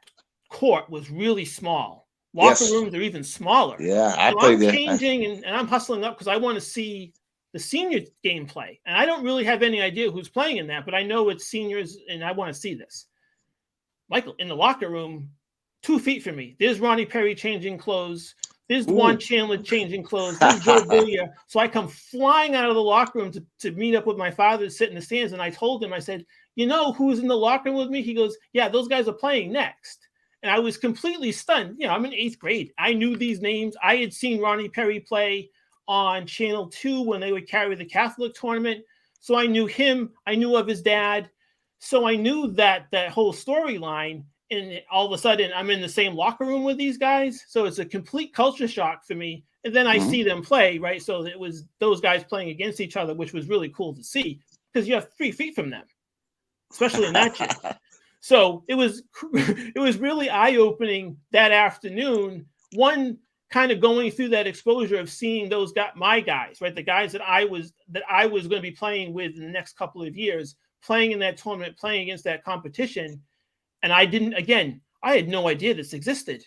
court was really small. Locker rooms are even smaller. Yeah, I'm changing and I'm hustling up because I want to see the senior game play. And I don't really have any idea who's playing in that, but I know it's seniors and I want to see this. Michael, in the locker room, 2 feet from me, there's Ronnie Perry changing clothes. There's Juan Chandler changing clothes. There's Joe Billier. So I come flying out of the locker room to meet up with my father to sit in the stands. And I told him, I said, you know who's in the locker room with me? He goes, yeah, those guys are playing next. And I was completely stunned. You know, I'm in 8th grade. I knew these names. I had seen Ronnie Perry play on Channel 2 when they would carry the Catholic tournament. So I knew him. I knew of his dad. So I knew that whole storyline. And all of a sudden, I'm in the same locker room with these guys. So it's a complete culture shock for me. And then I see them play, right? So it was those guys playing against each other, which was really cool to see because you're 3 feet from them, especially in that gym. So it was really eye-opening that afternoon. One, kind of going through that exposure of seeing those my guys, right? The guys that I was going to be playing with in the next couple of years, playing in that tournament, playing against that competition. And I had no idea this existed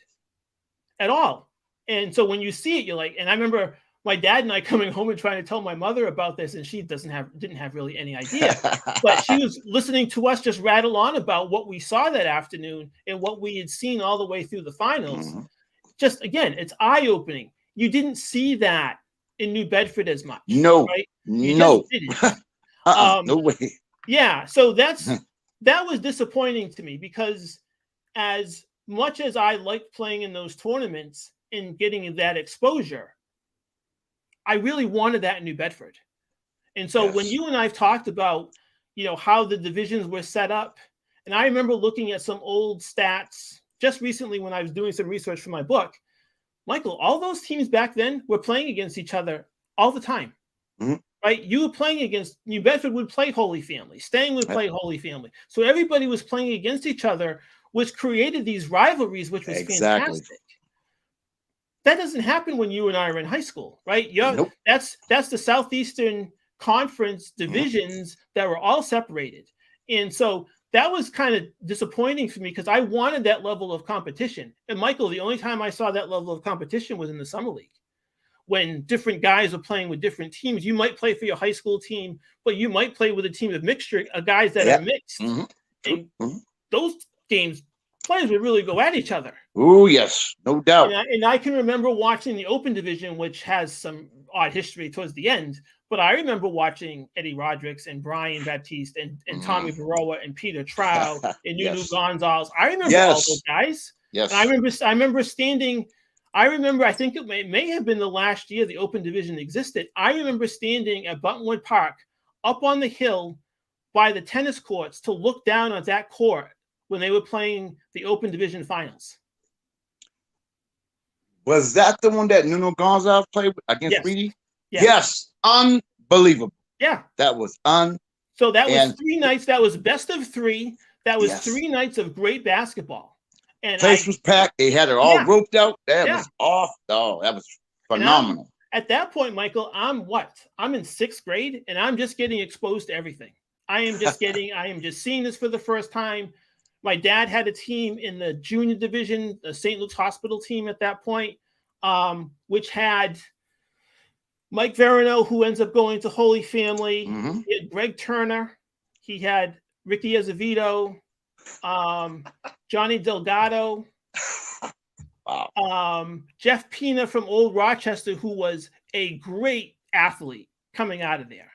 at all. And so when you see it, you're like, and I remember my dad and I coming home and trying to tell my mother about this, and she didn't have really any idea, but she was listening to us just rattle on about what we saw that afternoon and what we had seen all the way through the finals. Just again, it's eye-opening. You didn't see that in New Bedford as much. No, right? no, no way. Yeah, so that was disappointing to me because as much as I liked playing in those tournaments and getting that exposure, I really wanted that in New Bedford. And so when you and I've talked about, you know, how the divisions were set up, and I remember looking at some old stats just recently when I was doing some research for my book, Michael, all those teams back then were playing against each other all the time. Right? You were playing against New Bedford would play Holy Family. Stang would play Holy Family. So everybody was playing against each other, which created these rivalries, which was fantastic. That doesn't happen when you and I are in high school, right? That's the Southeastern Conference divisions that were all separated. And so that was kind of disappointing for me because I wanted that level of competition. And Michael, the only time I saw that level of competition was in the summer league. When different guys are playing with different teams, you might play for your high school team, but you might play with a team of mixture of guys that are mixed. And those games, players would really go at each other. Oh, yes, no doubt. And I can remember watching the Open Division, which has some odd history towards the end, but I remember watching Eddie Rodriguez and Brian Baptiste and Tommy Baroa and Peter Trout and Nunu Gonzalez. I remember all those guys. Yes. And I remember standing. I think it may have been the last year the Open Division existed. I remember standing at Buttonwood Park up on the hill by the tennis courts to look down on that court when they were playing the Open Division finals. Was that the one that Nuno Gonzalez played against Reedy? Yes. Unbelievable. Yeah. That was So that was 3 nights. That was best of 3. That was 3 nights of great basketball. And place was packed. They had it all roped out. That was off. Oh, that was phenomenal. At that point, Michael, I'm in 6th grade, and I'm just getting exposed to everything. I am just seeing this for the first time. my dad had a team in the junior division, the St. Luke's Hospital team at that point, which had Mike Verino, who ends up going to Holy Family. Mm-hmm. He had Greg Turner. He had Ricky Azevedo, Johnny Delgado, Wow. Jeff Pina from Old Rochester, who was a great athlete coming out of there,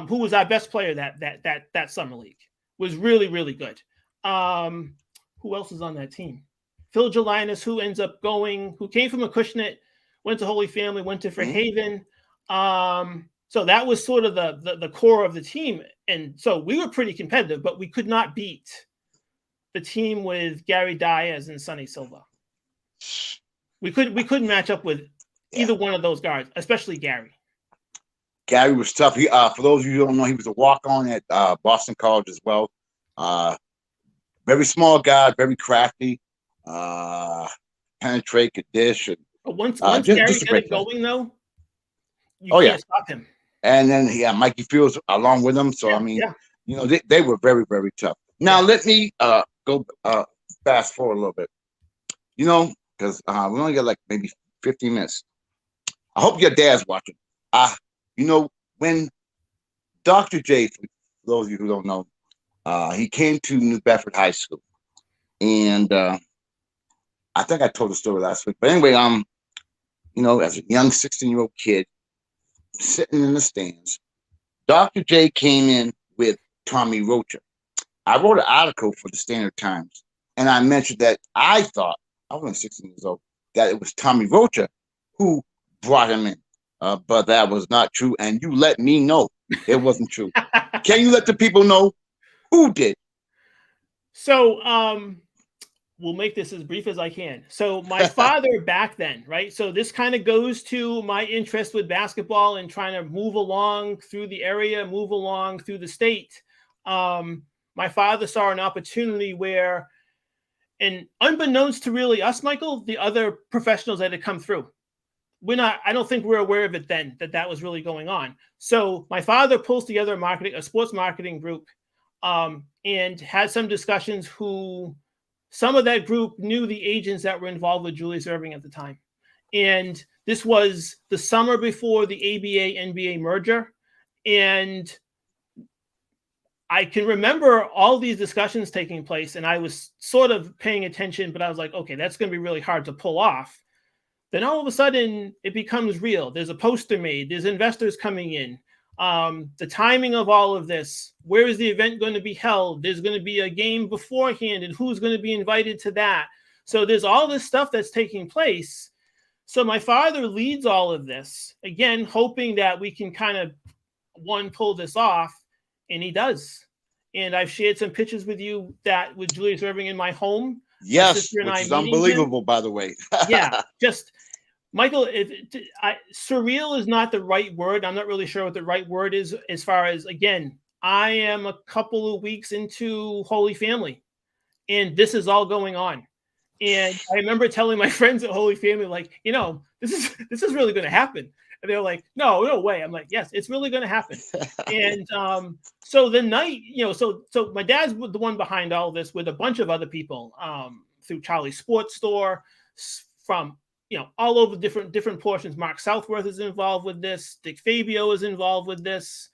who was our best player that summer league, was really, really good. Who else is on that team? Phil Gelinas, who ends up who came from Acushnet, went to Holy Family, went to Fairhaven. So that was sort of the core of the team. And so we were pretty competitive, but we could not beat the team with Gary Diaz and Sonny Silva. We couldn't match up with either one of those guards, especially Gary. Gary was tough. He, for those of you who don't know, he was a walk-on at Boston College as well. Very small guy, very crafty. Penetrate, could dish. And, once Gary got it going, though, you can't stop him. And then Mikey Fields along with him. So I mean, they were very, very tough. Now let me go fast forward a little bit. Because we only got like maybe 15 minutes. I hope your dad's watching. When Dr. J, for those of you who don't know, he came to New Bedford High School, and I think I told the story last week. But anyway, as a young 16-year-old kid sitting in the stands, Dr. J came in with Tommy Rocha. I wrote an article for the Standard Times, and I mentioned that I thought, I was only 16 years old, that it was Tommy Rocha who brought him in. But that was not true, and you let me know it wasn't true. Can you let the people know who did? So we'll make this as brief as I can. So my father back then, right? So this kind of goes to my interest with basketball and trying to move along through the area, move along through the state. My father saw an opportunity where, and unbeknownst to really us, Michael, the other professionals that had come through, I don't think we're aware of it then, that was really going on. So my father pulls together a sports marketing group, and had some discussions some of that group knew the agents that were involved with Julius Erving at the time. And this was the summer before the ABA-NBA merger. And I can remember all these discussions taking place, and I was sort of paying attention, but I was like, okay, that's going to be really hard to pull off. Then all of a sudden it becomes real. There's a poster made, there's investors coming in. The timing of all of this, where is the event going to be held? There's going to be a game beforehand, and who's going to be invited to that? So there's all this stuff that's taking place. So my father leads all of this, again, hoping that we can kind of, pull this off, and he does. And I've shared some pictures with you with Julius Erving in my home. Yes, which is unbelievable, by the way. Yeah, just... Michael, surreal is not the right word. I'm not really sure what the right word is as far as, again, I am a couple of weeks into Holy Family, and this is all going on. And I remember telling my friends at Holy Family, like, this is really going to happen. And they're like, no way. I'm like, yes, it's really going to happen. And so the night, so my dad's the one behind all this with a bunch of other people, through Charlie's Sports Store, from all over different portions. Mark Southworth is involved with this. Dick Fabio is involved with this.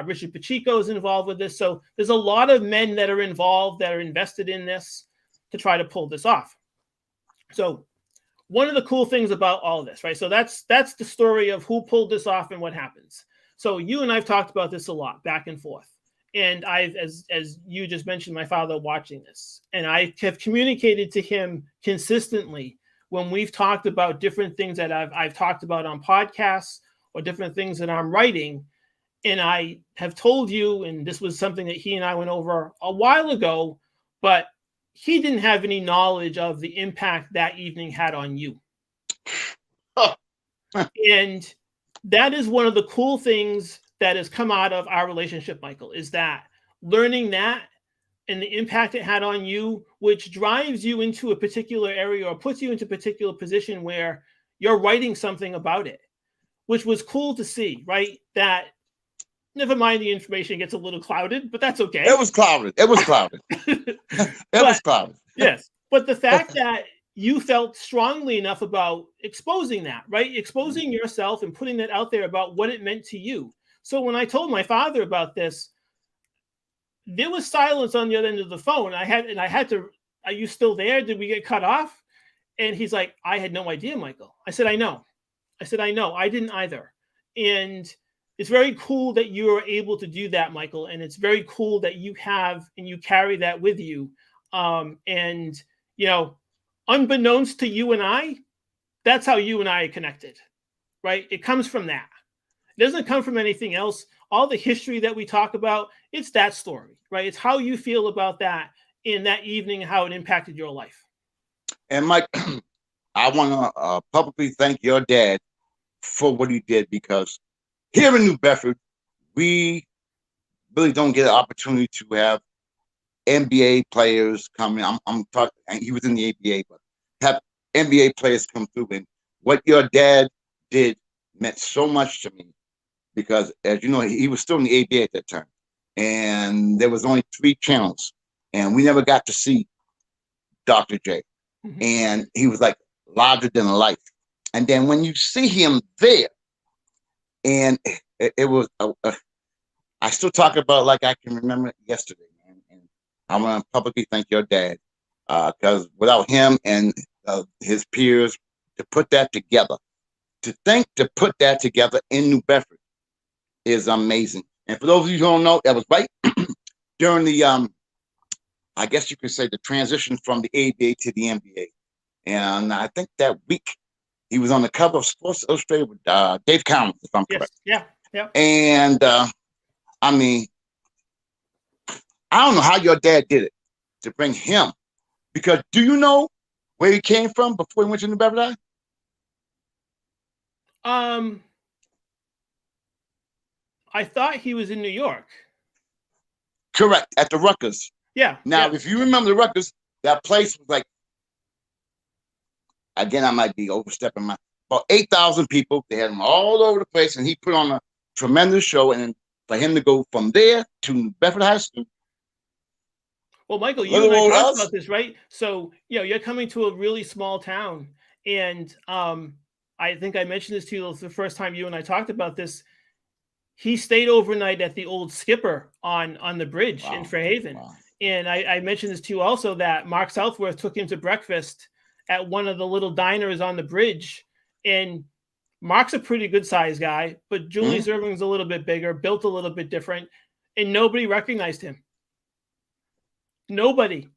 Richard Pacheco is involved with this. So there's a lot of men that are involved, that are invested in this to try to pull this off. So one of the cool things about all of this, right? So that's the story of who pulled this off and what happens. So you and I've talked about this a lot, back and forth. And I've, as you just mentioned, my father watching this, and I have communicated to him consistently when we've talked about different things that I've talked about on podcasts or different things that I'm writing. And I have told you, and this was something that he and I went over a while ago, but he didn't have any knowledge of the impact that evening had on you. And that is one of the cool things that has come out of our relationship, Michael, is that learning that and the impact it had on you, which drives you into a particular area or puts you into a particular position where you're writing something about it, which was cool to see, right? That never mind, the information gets a little clouded, but that's okay. It was clouded. It was clouded. Was clouded. Yes. But the fact that you felt strongly enough about exposing that, right? Exposing yourself and putting that out there about what it meant to you. So when I told my father about this, there was silence on the other end of the phone. I had to, are you still there? Did we get cut off? And he's like, I had no idea, Michael. I said, I know. I didn't either. And it's very cool that you are able to do that, Michael. And it's very cool that you have and you carry that with you. And, you know, unbeknownst to you and I, that's how you and I are connected, right? It comes from that. It doesn't come from anything else. All the history that we talk about, it's that story, right? It's how you feel about that in that evening, how it impacted your life. And Mike, I want to publicly thank your dad for what he did, because here in New Bedford, we really don't get an opportunity to have NBA players come in. I'm talking, he was in the ABA, but have NBA players come through. And what your dad did meant so much to me, because as you know, he was still in the ABA at that time. And there was only 3 channels, and we never got to see Dr. J. Mm-hmm. And he was like larger than life. And then when you see him there, and it was, I still talk about like I can remember it yesterday, man. And I want to publicly thank your dad, because without him and his peers to put that together, to put that together in New Bedford is amazing. And for those of you who don't know, that was right during the, I guess you could say, the transition from the ABA to the NBA. And I think that week he was on the cover of Sports Illustrated with Dave Collins, if I'm correct. Yeah. And I mean, I don't know how your dad did it to bring him, because do you know where he came from before he went to New Bedford High? I thought he was in New York. Correct, at the Rutgers. Yeah. Now, if you remember the Rutgers, that place was like, again, I might be overstepping about 8,000 people. They had him all over the place, and he put on a tremendous show. And for him to go from there to New Bedford High School. Well, Michael, you and I talked about this, right? So, you know, you're coming to a really small town, and I think I mentioned this to you the first time you and I talked about this. He stayed overnight at the old Skipper on the bridge in Fairhaven. Wow. And I mentioned this to you also, that Mark Southworth took him to breakfast at one of the little diners on the bridge. And Mark's a pretty good sized guy, but Julius Irving's a little bit bigger, built a little bit different, and nobody recognized him. Nobody.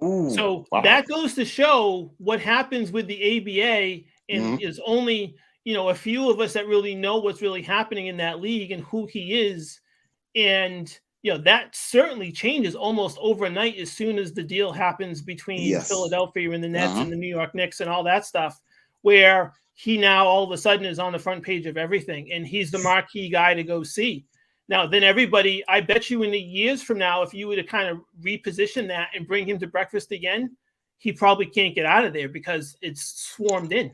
Ooh, so that goes to show what happens with the ABA, and is only, you know, a few of us that really know what's really happening in that league and who he is. And, you know, that certainly changes almost overnight as soon as the deal happens between Philadelphia and the Nets and the New York Knicks and all that stuff, where he now all of a sudden is on the front page of everything, and he's the marquee guy to go see. Now, then everybody, I bet you in the years from now, if you were to kind of reposition that and bring him to breakfast again, he probably can't get out of there because it's swarmed in.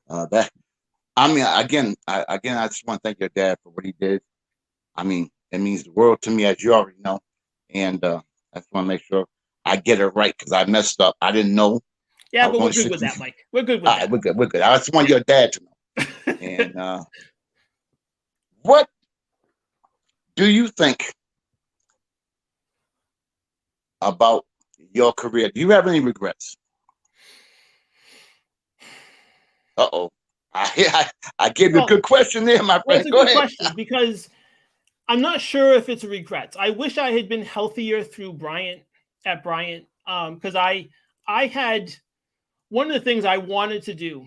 I just want to thank your dad for what he did. I mean, it means the world to me, as you already know. And I just want to make sure I get it right, because I messed up. I didn't know. Yeah, but we're good with that, Mike. We're good with that. We're good. I just want your dad to know. And what do you think about your career? Do you have any regrets? Uh-oh. I gave you a good question there, my friend. That's a good question, because I'm not sure if it's regrets. I wish I had been healthier through Bryant, because I had, one of the things I wanted to do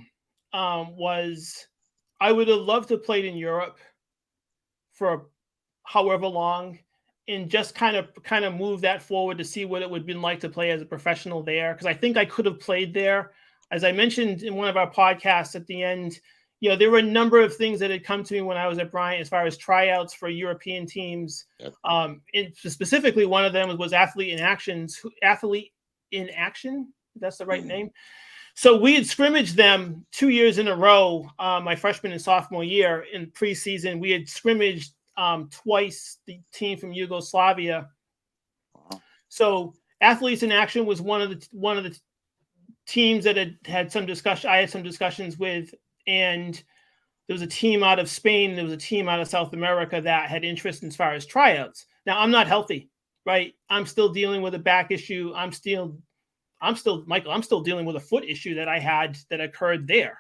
was, I would have loved to have played in Europe for however long, and just kind of move that forward to see what it would have been like to play as a professional there, because I think I could have played there. As I mentioned in one of our podcasts at the end, you know, there were a number of things that had come to me when I was at Bryant as far as tryouts for European teams. And specifically, one of them was Athlete in Action. That's the right name. So we had scrimmaged them 2 years in a row, my freshman and sophomore year in preseason. We had scrimmaged twice the team from Yugoslavia. So Athletes in Action was one of the teams that had some discussion. I had some discussions with, and there was a team out of Spain. There was a team out of South America that had interest as far as tryouts. Now I'm not healthy, right? I'm still dealing with a back issue. I'm still Michael. I'm still dealing with a foot issue that I had that occurred there,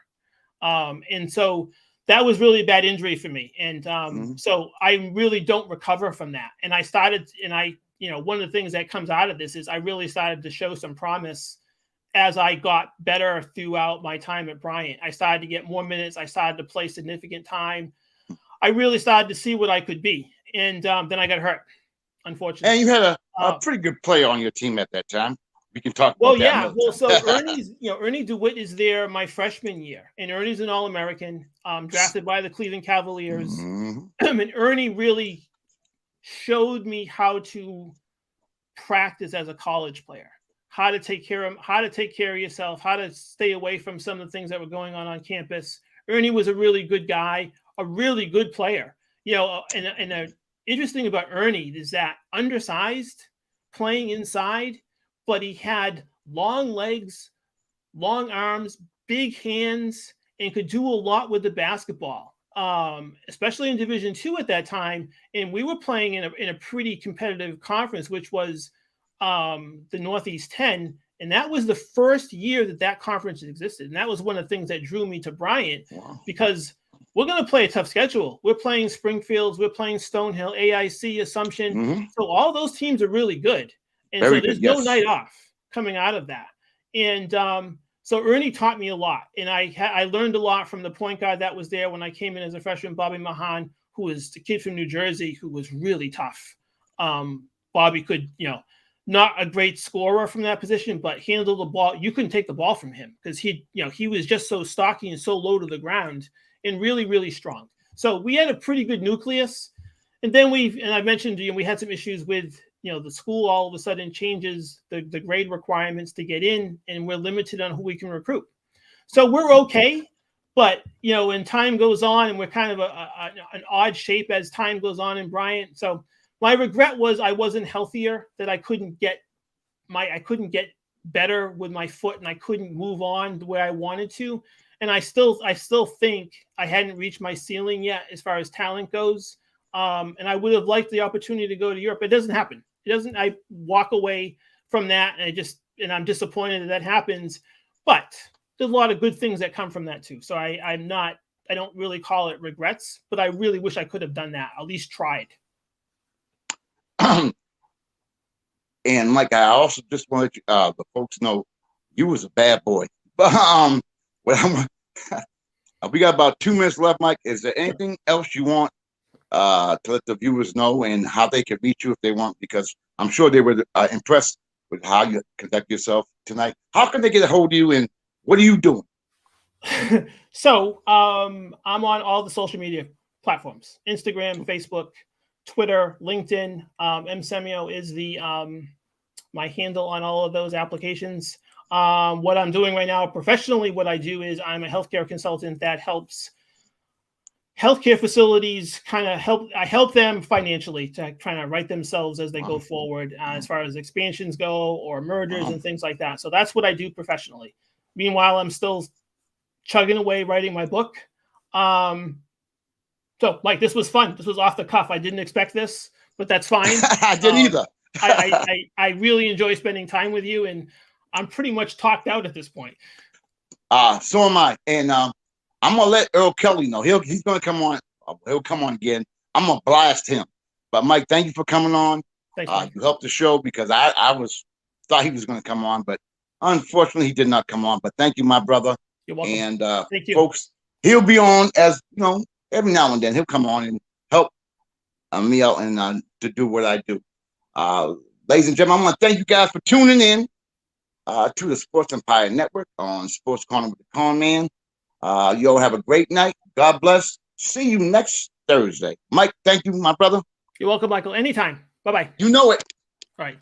and so that was really a bad injury for me. And so I really don't recover from that. And I started, one of the things that comes out of this is I really started to show some promise as I got better throughout my time at Bryant. I started to get more minutes. I started to play significant time. I really started to see what I could be. And then I got hurt, unfortunately. And you had a pretty good player on your team at that time. We can talk about that. Well, so Ernie DeWitt is there my freshman year, and Ernie's an All-American, drafted by the Cleveland Cavaliers. And Ernie really showed me how to practice as a college player, how to take care of yourself, how to stay away from some of the things that were going on campus. Ernie was a really good guy, a really good player. And the interesting about Ernie is that undersized, playing inside, but he had long legs, long arms, big hands, and could do a lot with the basketball, especially in Division II at that time. And we were playing in a pretty competitive conference, which was the Northeast 10. And that was the first year that conference existed. And that was one of the things that drew me to Bryant, because we're going to play a tough schedule. We're playing Springfields, we're playing Stonehill, AIC, Assumption. So all those teams are really good. And so there's no night off coming out of that. And so Ernie taught me a lot. And I learned a lot from the point guard that was there when I came in as a freshman, Bobby Mahan, who was the kid from New Jersey, who was really tough. Bobby could, not a great scorer from that position, but handle the ball. You couldn't take the ball from him because he was just so stocky and so low to the ground and really, really strong. So we had a pretty good nucleus. And then I mentioned, we had some issues with, the school all of a sudden changes the grade requirements to get in, and we're limited on who we can recruit. So we're okay. But, when time goes on, and we're kind of an odd shape as time goes on in Bryant. So my regret was I wasn't healthier, that I couldn't get better with my foot, and I couldn't move on the way I wanted to. And I still think I hadn't reached my ceiling yet as far as talent goes. And I would have liked the opportunity to go to Europe. It doesn't happen. I walk away from that, and I'm disappointed that happens. But there's a lot of good things that come from that too. So I don't really call it regrets, but I really wish I could have done that. At least tried. And Mike, I also just wanted the folks know you was a bad boy. But we got about 2 minutes left, Mike. Is there anything else you want to let the viewers know, and how they can reach you if they want? Because I'm sure they were impressed with how you conduct yourself tonight. How can they get a hold of you, and what are you doing? So I'm on all the social media platforms: Instagram, Facebook, Twitter, LinkedIn. Msemio is the my handle on all of those applications. What I'm doing right now professionally, what I do is I'm a healthcare consultant that helps healthcare facilities I help them financially to kind of right themselves as they go forward, as far as expansions go or mergers and things like that. So that's what I do professionally. Meanwhile, I'm still chugging away writing my book. So, Mike, this was fun. This was off the cuff. I didn't expect this, but that's fine. I didn't either. I really enjoy spending time with you, and I'm pretty much talked out at this point. So am I. And I'm gonna let Earl Kelly know. He's gonna come on. He'll come on again. I'm gonna blast him. But Mike, thank you for coming on. Thanks, you helped the show, because I thought he was gonna come on, but unfortunately he did not come on. But thank you, my brother. You're welcome. And thank you, folks. He'll be on, as every now and then. He'll come on and help me out and to do what I do. Ladies and gentlemen, I want to thank you guys for tuning in to the Sports Empire Network on Sports Corner with the Conn Man. You all have a great night. God bless. See you next Thursday. Mike, thank you, my brother. You're welcome, Michael. Anytime. Bye-bye. You know it. All right.